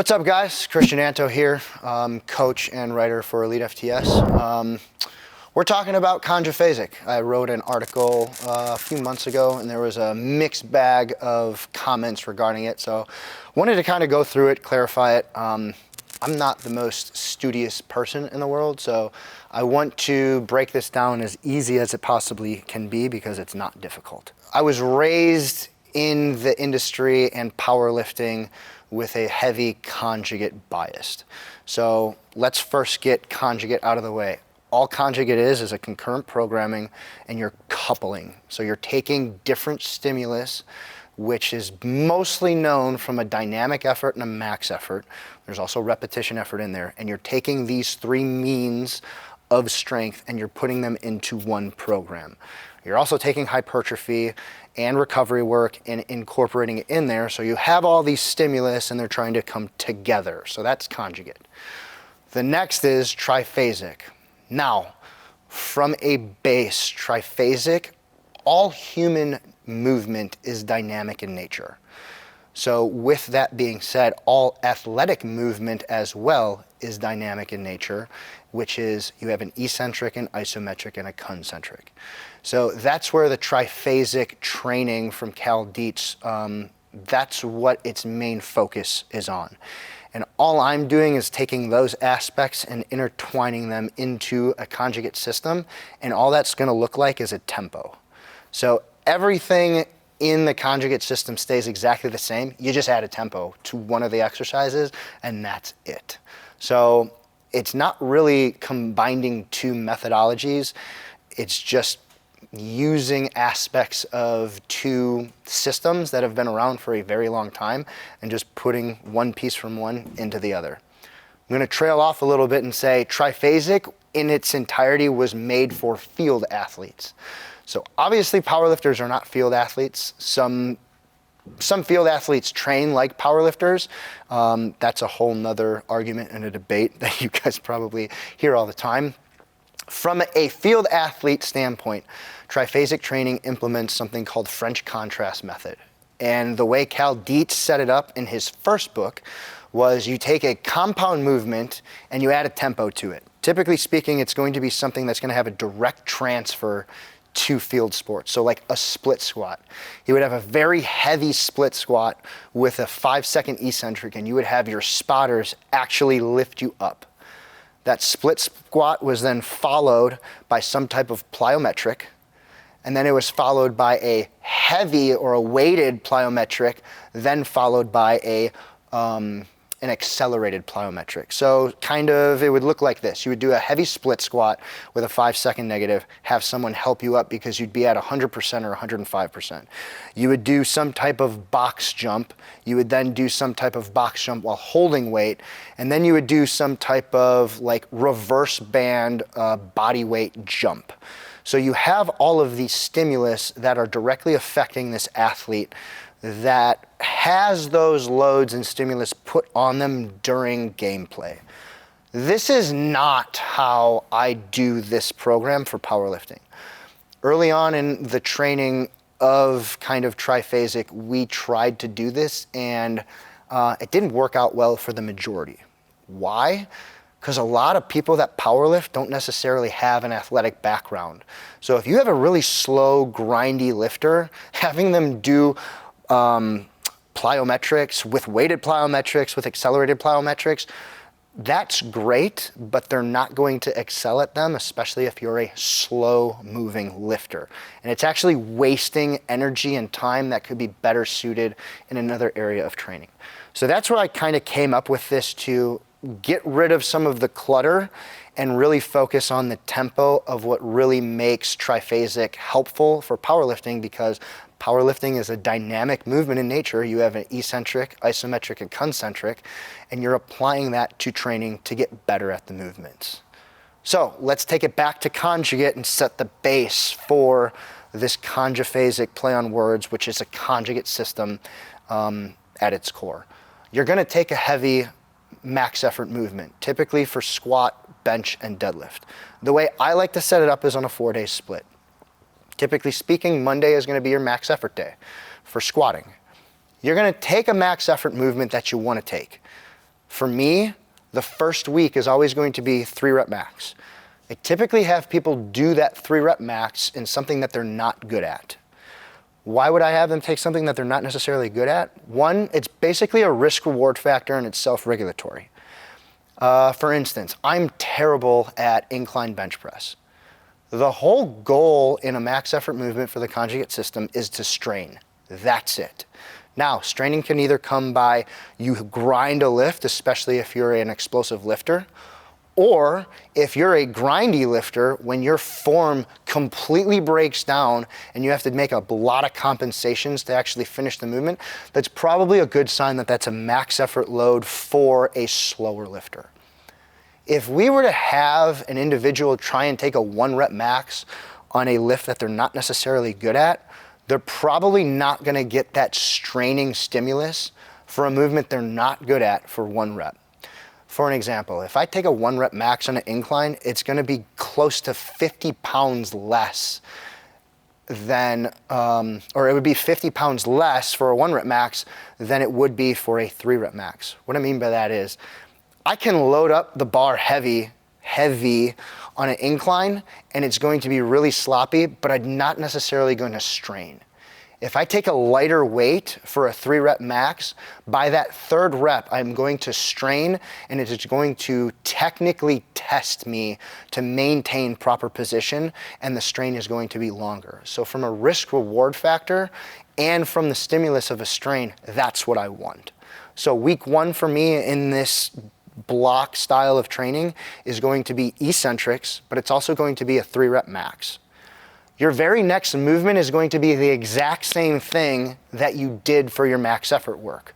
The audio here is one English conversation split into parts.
What's up, guys? Christian Anto here, coach and writer for elitefts. We're talking about Conjuphasic. I wrote an article a few months ago, and there was a mixed bag of comments regarding it, so wanted to kind of go through it, clarify it. I'm not the most studious person in the world, so I want to break this down as easy as it possibly can be because it's not difficult. I was raised in the industry and powerlifting with a heavy conjugate bias. So let's first get conjugate out of the way. All conjugate is a concurrent programming, and you're coupling. So you're taking different stimulus, which is mostly known from a dynamic effort and a max effort. There's also repetition effort in there. And you're taking these three means of strength and you're putting them into one program. You're also taking hypertrophy and recovery work and incorporating it in there. So you have all these stimulus and they're trying to come together. So that's conjugate. The next is triphasic. Now, from a base triphasic, all human movement is dynamic in nature. So with that being said, all athletic movement as well is dynamic in nature, which is you have an eccentric, an isometric, and a concentric. So that's where the triphasic training from Cal Dietz, that's what its main focus is on. And all I'm doing is taking those aspects and intertwining them into a conjugate system, and all that's gonna look like is a tempo. So everything in the conjugate system stays exactly the same. You just add a tempo to one of the exercises, and that's it. So it's not really combining two methodologies. It's just using aspects of two systems that have been around for a very long time and just putting one piece from one into the other. I'm going to trail off a little bit and say triphasic in its entirety was made for field athletes. So obviously powerlifters are not field athletes. Some field athletes train like powerlifters. That's a whole nother argument and a debate that you guys probably hear all the time. From a field athlete standpoint, triphasic training implements something called French contrast method. And the way Cal Dietz set it up in his first book was you take a compound movement and you add a tempo to it. Typically speaking, it's going to be something that's going to have a direct transfer to field sports. So like a split squat. You would have a very heavy split squat with a 5-second eccentric, and you would have your spotters actually lift you up. That split squat was then followed by some type of plyometric, and then it was followed by a heavy or a weighted plyometric, then followed by an accelerated plyometric. So kind of, it would look like this. You would do a heavy split squat with a 5-second negative, have someone help you up because you'd be at 100% or 105%. You would do some type of box jump. You would then do some type of box jump while holding weight. And then you would do some type of like reverse band body weight jump. So you have all of these stimulus that are directly affecting this athlete that has those loads and stimulus put on them during gameplay. This is not how I do this program for powerlifting. Early on in the training of kind of triphasic, we tried to do this, and it didn't work out well for the majority. Why? Because a lot of people that powerlift don't necessarily have an athletic background. So if you have a really slow, grindy lifter, having them do plyometrics, with weighted plyometrics, with accelerated plyometrics, that's great, but they're not going to excel at them, especially if you're a slow moving lifter. And it's actually wasting energy and time that could be better suited in another area of training. So that's where I kind of came up with this, to get rid of some of the clutter and really focus on the tempo of what really makes triphasic helpful for powerlifting, because powerlifting is a dynamic movement in nature. You have an eccentric, isometric, and concentric, and you're applying that to training to get better at the movements. So let's take it back to conjugate and set the base for this conjuphasic play on words, which is a conjugate system at its core. You're gonna take a heavy max effort movement, typically for squat, bench, and deadlift. The way I like to set it up is on a 4-day split. Typically speaking, Monday is going to be your max effort day for squatting. You're going to take a max effort movement that you want to take. For me, the first week is always going to be 3 rep max. I typically have people do that 3 rep max in something that they're not good at. Why would I have them take something that they're not necessarily good at? One, it's basically a risk reward factor and it's self-regulatory. For instance, I'm terrible at incline bench press. The whole goal in a max effort movement for the conjugate system is to strain. That's it. Now, straining can either come by you grind a lift, especially if you're an explosive lifter, or if you're a grindy lifter, when your form completely breaks down and you have to make a lot of compensations to actually finish the movement, that's probably a good sign that that's a max effort load for a slower lifter. If we were to have an individual try and take a 1 rep max on a lift that they're not necessarily good at, they're probably not gonna get that straining stimulus for a movement they're not good at for 1 rep. For an example, if I take a 1 rep max on an incline, it's gonna be close to 50 pounds less than, or it would be 50 pounds less for a 1 rep max than it would be for a 3 rep max. What I mean by that is, I can load up the bar heavy on an incline and it's going to be really sloppy, but I'm not necessarily going to strain. If I take a lighter weight for a 3 rep max, by that 3rd rep, I'm going to strain and it is going to technically test me to maintain proper position and the strain is going to be longer. So from a risk reward factor and from the stimulus of a strain, that's what I want. So week 1 for me in this block style of training is going to be eccentrics, but it's also going to be a 3 rep max. Your very next movement is going to be the exact same thing that you did for your max effort work.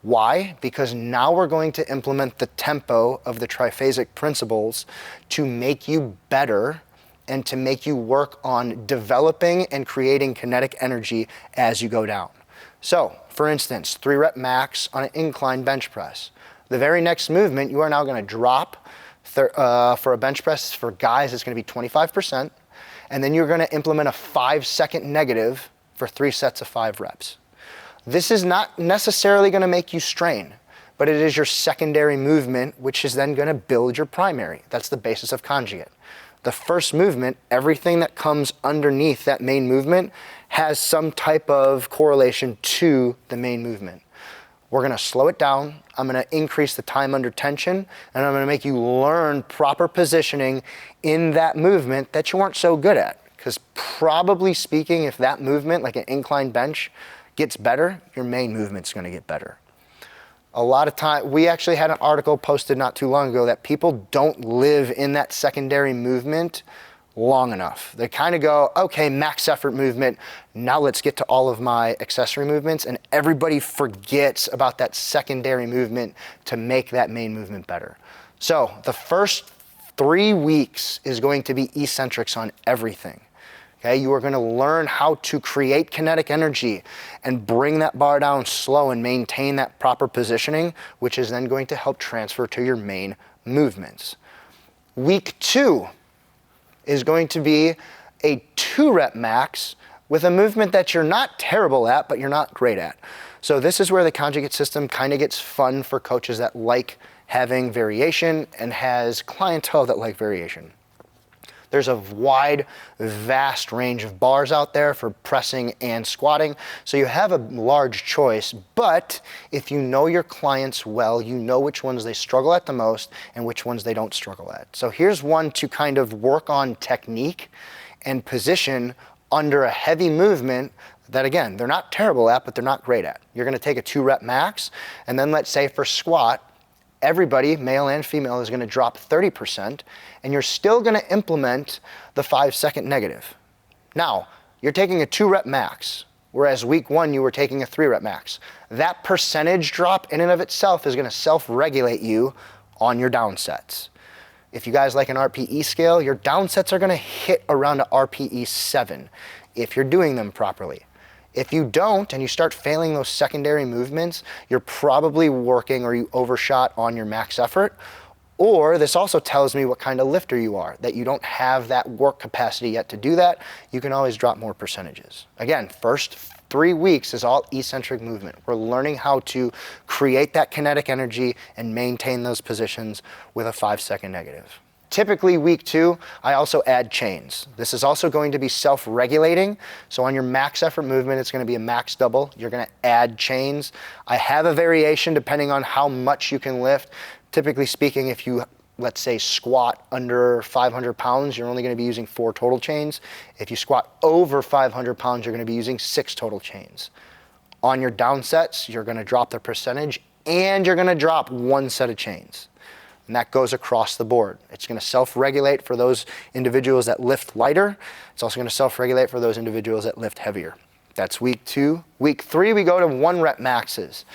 Why? Because now we're going to implement the tempo of the triphasic principles to make you better and to make you work on developing and creating kinetic energy as you go down. So, for instance, 3 rep max on an incline bench press. The very next movement, you are now going to drop for a bench press for guys, it's going to be 25%. And then you're going to implement a 5-second negative for 3 sets of 5 reps. This is not necessarily going to make you strain, but it is your secondary movement, which is then going to build your primary. That's the basis of conjugate. The first movement, everything that comes underneath that main movement has some type of correlation to the main movement. We're going to slow it down. I'm going to increase the time under tension, and I'm going to make you learn proper positioning in that movement that you weren't so good at. Because probably speaking, if that movement, like an incline bench, gets better, your main movement's going to get better. A lot of time, we actually had an article posted not too long ago that people don't live in that secondary movement long enough. They kind of go, okay, max effort movement, now let's get to all of my accessory movements, and everybody forgets about that secondary movement to make that main movement better. So the first 3 weeks is going to be eccentrics on everything. Okay, you are going to learn how to create kinetic energy and bring that bar down slow and maintain that proper positioning, which is then going to help transfer to your main movements. Week 2 is going to be a 2 rep max with a movement that you're not terrible at, but you're not great at. So this is where the conjugate system kind of gets fun for coaches that like having variation and has clientele that like variation. There's a wide, vast range of bars out there for pressing and squatting, so you have a large choice, but if you know your clients well, you know which ones they struggle at the most and which ones they don't struggle at. So here's one to kind of work on technique and position under a heavy movement that, again, they're not terrible at, but they're not great at. You're gonna take a 2 rep max, and then let's say for squat, everybody, male and female, is going to drop 30%, and you're still going to implement the 5-second negative. Now, you're taking a 2 rep max, whereas week 1 you were taking a 3 rep max. That percentage drop in and of itself is going to self-regulate you on your down sets. If you guys like an RPE scale, your down sets are going to hit around a RPE 7 if you're doing them properly. If you don't, and you start failing those secondary movements, you're probably working or you overshot on your max effort, Or this also tells me what kind of lifter you are, that you don't have that work capacity yet to do that. You can always drop more percentages. Again, first 3 weeks is all eccentric movement. We're learning how to create that kinetic energy and maintain those positions with a 5-second negative. Typically week 2, I also add chains. This is also going to be self-regulating. So on your max effort movement, it's going to be a max double. You're going to add chains. I have a variation depending on how much you can lift. Typically speaking, if you, let's say, squat under 500 pounds, you're only going to be using 4 total chains. If you squat over 500 pounds, you're going to be using 6 total chains. On your down sets, you're going to drop the percentage and you're going to drop 1 set of chains. And that goes across the board. It's going to self-regulate for those individuals that lift lighter. It's also going to self-regulate for those individuals that lift heavier. That's week 2. Week 3, we go to 1 rep maxes.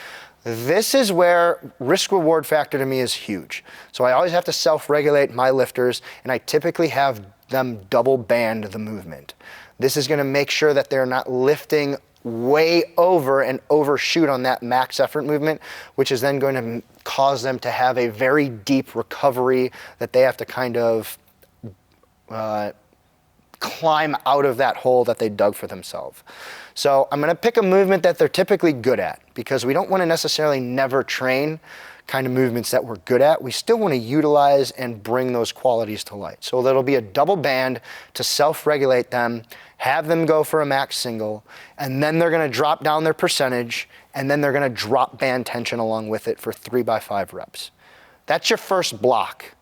This is where risk reward factor to me is huge. So I always have to self-regulate my lifters, and I typically have them double band the movement. This is going to make sure that they're not lifting way over and overshoot on that max effort movement, which is then going to cause them to have a very deep recovery that they have to kind of climb out of that hole that they dug for themselves. So I'm going to pick a movement that they're typically good at, because we don't want to necessarily never train kind of movements that we're good at. We still want to utilize and bring those qualities to light. So that'll be a double band to self-regulate them, have them go for a max single, and then they're going to drop down their percentage, and then they're going to drop band tension along with it for 3x5 reps. That's your first block.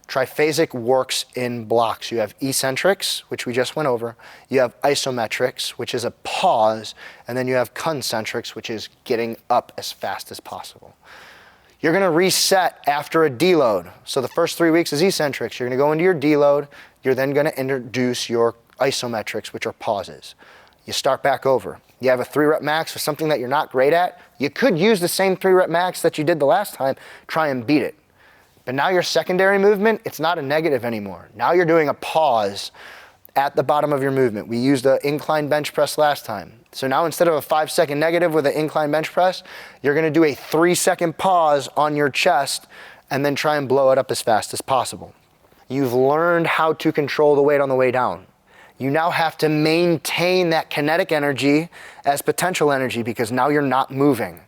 Triphasic works in blocks. You have eccentrics, which we just went over. You have isometrics, which is a pause, and then you have concentrics, which is getting up as fast as possible. You're going to reset after a deload. So the first 3 weeks is eccentrics. You're going to go into your deload. You're then going to introduce your isometrics, which are pauses. You start back over. You have a 3 rep max for something that you're not great at. You could use the same 3 rep max that you did the last time, try and beat it. But now your secondary movement, it's not a negative anymore. Now you're doing a pause at the bottom of your movement. We used the incline bench press last time. So now instead of a 5-second negative with an incline bench press, you're going to do a 3-second pause on your chest and then try and blow it up as fast as possible. You've learned how to control the weight on the way down. You now have to maintain that kinetic energy as potential energy, because now you're not moving.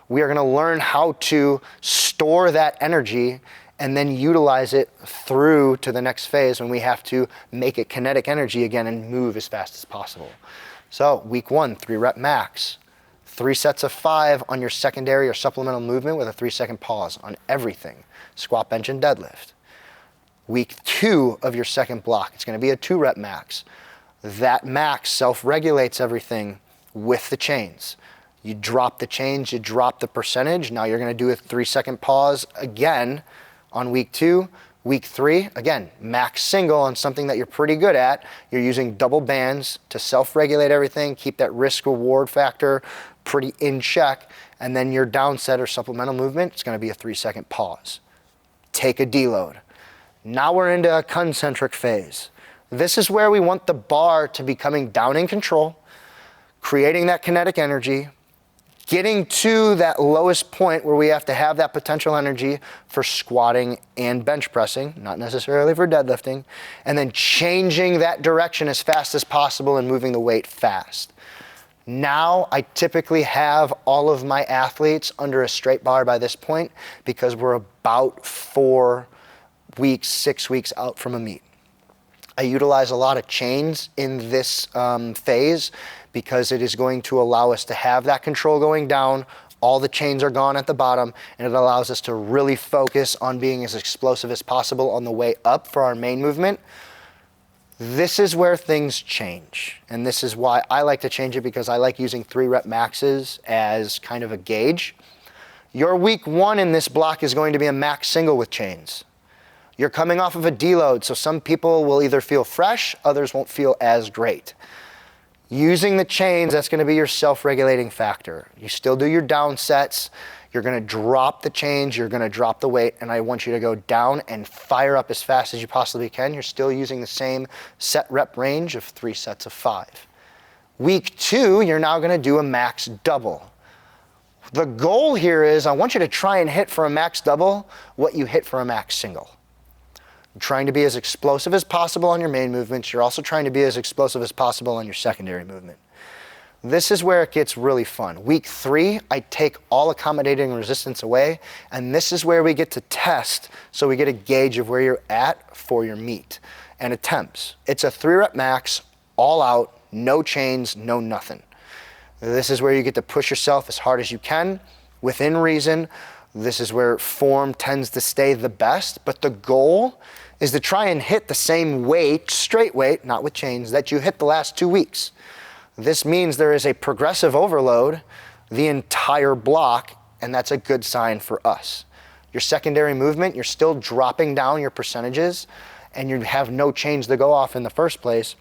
We are going to learn how to store that energy and then utilize it through to the next phase when we have to make it kinetic energy again and move as fast as possible. So week 1, 3 rep max, 3 sets of 5 on your secondary or supplemental movement with a 3-second pause on everything, squat, bench, and deadlift. Week 2 of your second block, it's going to be a 2 rep max. That max self-regulates everything with the chains. You drop the chains, you drop the percentage. Now you're going to do a 3-second pause again on week 2. Week 3, again, max single on something that you're pretty good at. You're using double bands to self-regulate everything, keep that risk-reward factor pretty in check, and then your down set or supplemental movement, it's going to be a 3-second pause. Take a deload. Now we're into a concentric phase. This is where we want the bar to be coming down in control, creating that kinetic energy, getting to that lowest point where we have to have that potential energy for squatting and bench pressing, not necessarily for deadlifting, and then changing that direction as fast as possible and moving the weight fast. Now I typically have all of my athletes under a straight bar by this point, because we're about 4 weeks, 6 weeks out from a meet. I utilize a lot of chains in this phase, because it is going to allow us to have that control going down. All the chains are gone at the bottom, and it allows us to really focus on being as explosive as possible on the way up for our main movement. This is where things change, and this is why I like to change it, because I like using 3 rep maxes as kind of a gauge. Your week 1 in this block is going to be a max single with chains. You're coming off of a deload, so some people will either feel fresh, others won't feel as great. Using the chains, that's going to be your self-regulating factor. You still do your down sets. You're going to drop the chains. You're going to drop the weight. And I want you to go down and fire up as fast as you possibly can. You're still using the same set rep range of 3 sets of 5. Week 2, you're now going to do a max double. The goal here is I want you to try and hit for a max double what you hit for a max single. You're trying to be as explosive as possible on your main movements. You're also trying to be as explosive as possible on your secondary movement. This is where it gets really fun. Week 3, I take all accommodating resistance away, and this is where we get to test, so we get a gauge of where you're at for your meet and attempts. It's a 3-rep max, all out, no chains, no nothing. This is where you get to push yourself as hard as you can, within reason. This is where form tends to stay the best, but the goal is to try and hit the same weight, straight weight, not with chains, that you hit the last 2 weeks. This means there is a progressive overload the entire block, and that's a good sign for us. Your secondary movement, you're still dropping down your percentages, and you have no chains to go off in the first place.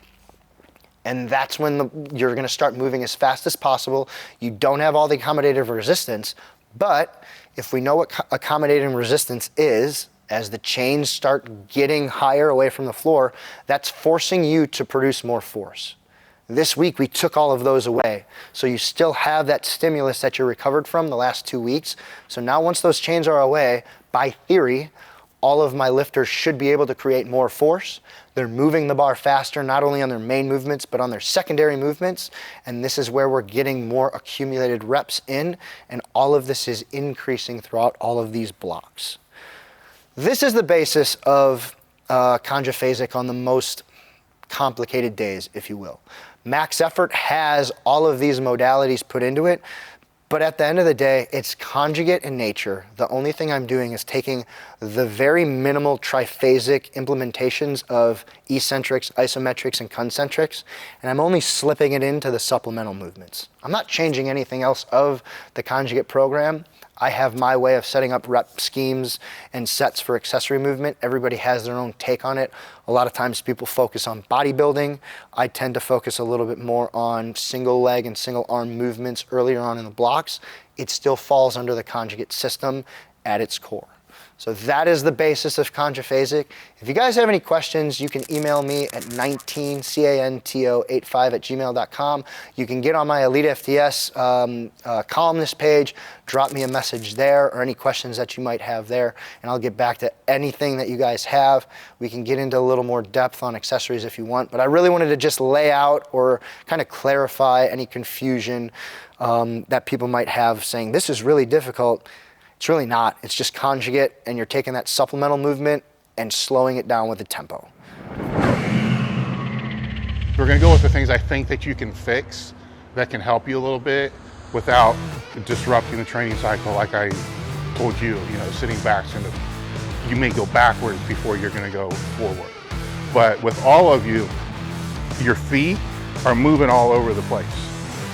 And that's when you're gonna start moving as fast as possible. You don't have all the accommodative resistance, but if we know what accommodating resistance is, as the chains start getting higher away from the floor, that's forcing you to produce more force. This week, we took all of those away. So you still have that stimulus that you recovered from the last 2 weeks. So now once those chains are away, by theory, all of my lifters should be able to create more force. They're moving the bar faster, not only on their main movements, but on their secondary movements. And this is where we're getting more accumulated reps in, and all of this is increasing throughout all of these blocks. This is the basis of Conjuphasic on the most complicated days, if you will. Max effort has all of these modalities put into it, but at the end of the day, it's conjugate in nature. The only thing I'm doing is taking the very minimal triphasic implementations of eccentrics, isometrics, and concentrics, and I'm only slipping it into the supplemental movements. I'm not changing anything else of the conjugate program. I have my way of setting up rep schemes and sets for accessory movement. Everybody has their own take on it. A lot of times people focus on bodybuilding. I tend to focus a little bit more on single leg and single arm movements earlier on in the blocks. It still falls under the conjugate system at its core. So that is the basis of Conjuphasic. If you guys have any questions, you can email me at 19canto85@gmail.com. You can get on my elitefts columnist page, drop me a message there, or any questions that you might have there, and I'll get back to anything that you guys have. We can get into a little more depth on accessories if you want, but I really wanted to just lay out or kind of clarify any confusion that people might have saying, this is really difficult. It's really not. It's just conjugate, and you're taking that supplemental movement and slowing it down with the tempo. We're gonna go with the things I think that you can fix that can help you a little bit without disrupting the training cycle. Like I told you, sitting back, you may go backwards before you're gonna go forward. But with all of you, your feet are moving all over the place.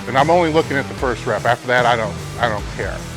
And I'm only looking at the first rep. After that, I don't care.